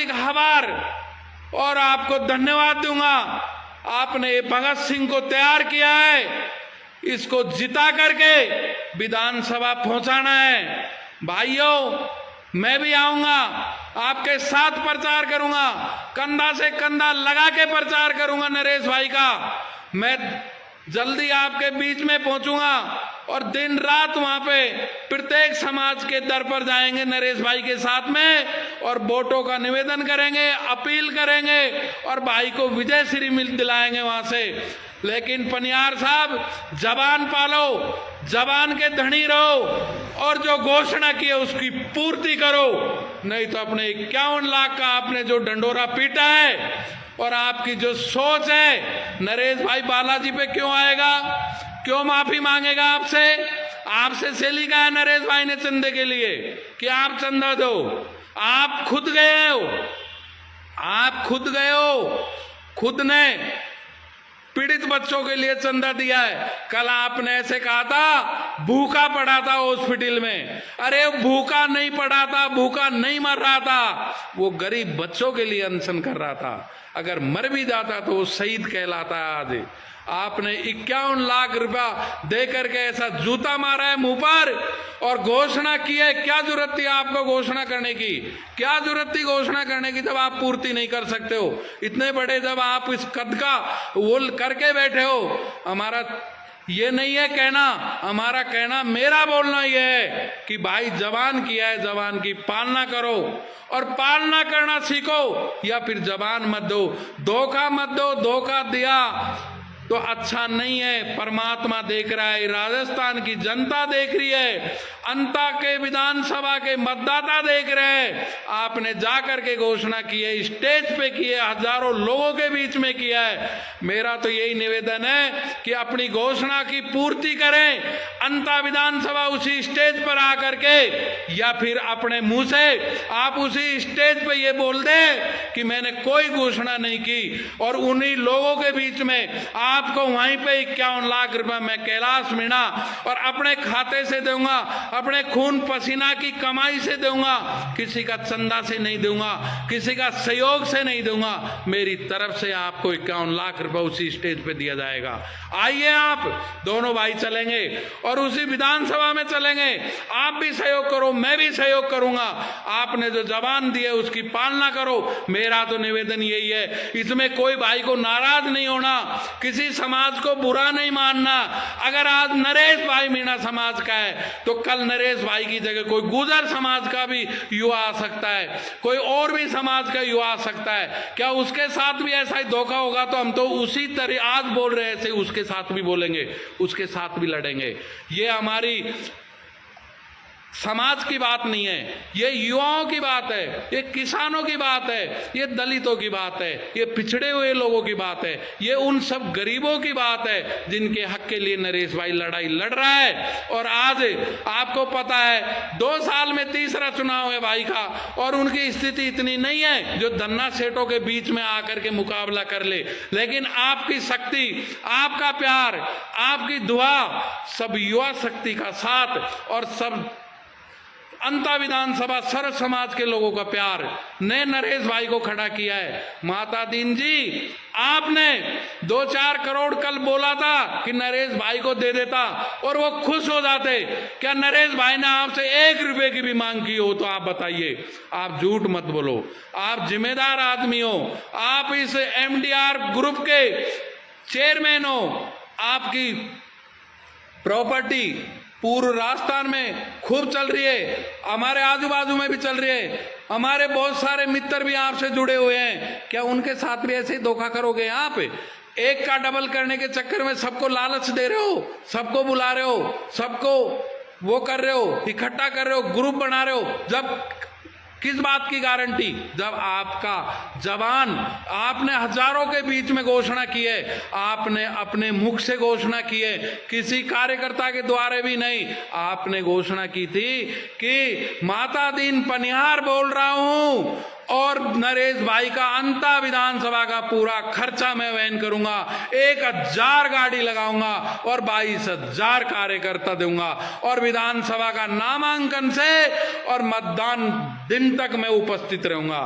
हार्दिक आभार और आपको धन्यवाद दूंगा। आपने भगत सिंह को तैयार किया है, इसको जिता करके विधानसभा पहुंचाना है। भाइयों, मैं भी आऊंगा, आपके साथ प्रचार करूंगा, कंधा से कंधा लगा के प्रचार करूंगा नरेश भाई का। मैं जल्दी आपके बीच में पहुंचूंगा और दिन रात वहां पे प्रत्येक समाज के दर पर जाएंगे नरेश भाई के साथ में और वोटों का निवेदन करेंगे, अपील करेंगे और भाई को विजय श्री मिल दिलाएंगे वहां से। लेकिन पनियार साहब, जबान पालो, जबान के धनी रहो और जो घोषणा की है उसकी पूर्ति करो, नहीं तो अपने 51 लाख का आपने जो डंडोरा पीटा है और आपकी जो सोच है, नरेश भाई बालाजी पे क्यों आएगा, क्यों माफी मांगेगा आपसे? आपसे सेली का है नरेश भाई ने चंदे के लिए कि आप चंदा दो। आप खुद गए हो, आप खुद गए हो, खुद ने पीड़ित बच्चों के लिए चंदा दिया है। कल आपने ऐसे कहा था भूखा पड़ा था हॉस्पिटल में। अरे भूखा नहीं पड़ा था, भूखा नहीं मर रहा था, वो गरीब बच्चों के लिए अनशन कर रहा था। अगर मर भी जाता तो वो शहीद कहलाता है। आज आपने 51 लाख रुपया दे करके ऐसा जूता मारा है मुंह पर और घोषणा की है। क्या जरूरत थी आपको घोषणा करने की? क्या जरूरत थी घोषणा करने की जब आप पूर्ति नहीं कर सकते हो? इतने बड़े जब आप इस कद का वो करके बैठे हो। हमारा ये नहीं है कहना, हमारा कहना, मेरा बोलना ये है कि भाई जबान किया है, जबान की पालना करो और पालना करना सीखो, या फिर जबान मत दो, धोखा मत दो। धोखा दिया तो अच्छा नहीं है। परमात्मा देख रहा है, राजस्थान की जनता देख रही है, अंता के विधानसभा के मतदाता देख रहे हैं। आपने जाकर के घोषणा की है, स्टेज पे की है, हजारों लोगों के बीच में किया है। मेरा तो यही निवेदन है कि अपनी घोषणा की पूर्ति करें। अंता विधानसभा उसी स्टेज पर आकर के या फिर अपने मुंह से आप उसी स्टेज पे ये बोल दें कि मैंने कोई घोषणा नहीं की और उन्हीं लोगों के बीच में आपको वहीं पे 51 लाख रुपए मैं कैलाश मीणा और अपने खाते से दूंगा, अपने खून पसीना की कमाई से दूंगा, किसी का चंदा से नहीं दूंगा, किसी का सहयोग से नहीं दूंगा। मेरी तरफ से आपको 51 लाख रुपए उसी स्टेज पे दिया जाएगा। आइए, आप दोनों भाई चलेंगे और उसी विधानसभा में चलेंगे। आप भी सहयोग करो, मैं भी सहयोग करूंगा। आपने जो जबान दी है उसकी पालना करो। मेरा तो निवेदन यही है, इसमें कोई भाई को नाराज नहीं होना, किसी समाज को बुरा नहीं मानना। अगर आज नरेश भाई मीणा समाज का है तो कल नरेश भाई की जगह कोई गुर्जर समाज का भी युवा आ सकता है, कोई और भी समाज का युवा आ सकता है। क्या उसके साथ भी ऐसा ही धोखा होगा? तो हम तो उसी तरह आज बोल रहे थे, उसके साथ भी बोलेंगे, उसके साथ भी लड़ेंगे। ये हमारी समाज की बात नहीं है, ये युवाओं की बात है, ये किसानों की बात है, ये दलितों की बात है, ये पिछड़े हुए लोगों की बात है, ये उन सब गरीबों की बात है जिनके हक के लिए नरेश भाई लड़ाई लड़ रहा है। और आज आपको पता है 2 साल में तीसरा चुनाव है भाई का और उनकी स्थिति इतनी नहीं है जो धन्ना सेठों के बीच में आकर के मुकाबला कर ले। लेकिन आपकी शक्ति, आपका प्यार, आपकी दुआ, सब युवा शक्ति का साथ और सब अंता विधानसभा सर्व समाज के लोगों का प्यार ने नरेश भाई को खड़ा किया है। माता दीन जी, आपने 2-4 करोड़ कल बोला था कि नरेश भाई को दे देता और वो खुश हो जाते। क्या नरेश भाई ने आपसे 1 रुपए की भी मांग की हो तो आप बताइए। आप झूठ मत बोलो, आप जिम्मेदार आदमी हो, आप इस MDR ग्रुप के चेयरमैन हो। आपकी प्रॉपर्टी पूर्व राजस्थान में खूब चल रही है, हमारे आजू बाजू में भी चल रही है, हमारे बहुत सारे मित्र भी आपसे जुड़े हुए हैं। क्या उनके साथ भी ऐसे ही धोखा करोगे? आप एक का डबल करने के चक्कर में सबको लालच दे रहे हो, सबको बुला रहे हो, सबको वो कर रहे हो, इकट्ठा कर रहे हो, ग्रुप बना रहे हो। जब किस बात की गारंटी? जब आपका जवान, आपने हजारों के बीच में घोषणा की है, आपने अपने मुख से घोषणा की है, किसी कार्यकर्ता के द्वारा भी नहीं। आपने घोषणा की थी कि माता दीन पनिहार बोल रहा हूं और नरेश भाई का अंता विधानसभा का पूरा खर्चा मैं वहन करूंगा, 1000 गाड़ी लगाऊंगा और 22,000 कार्यकर्ता दूंगा और विधानसभा का नामांकन से और मतदान दिन तक मैं उपस्थित रहूंगा।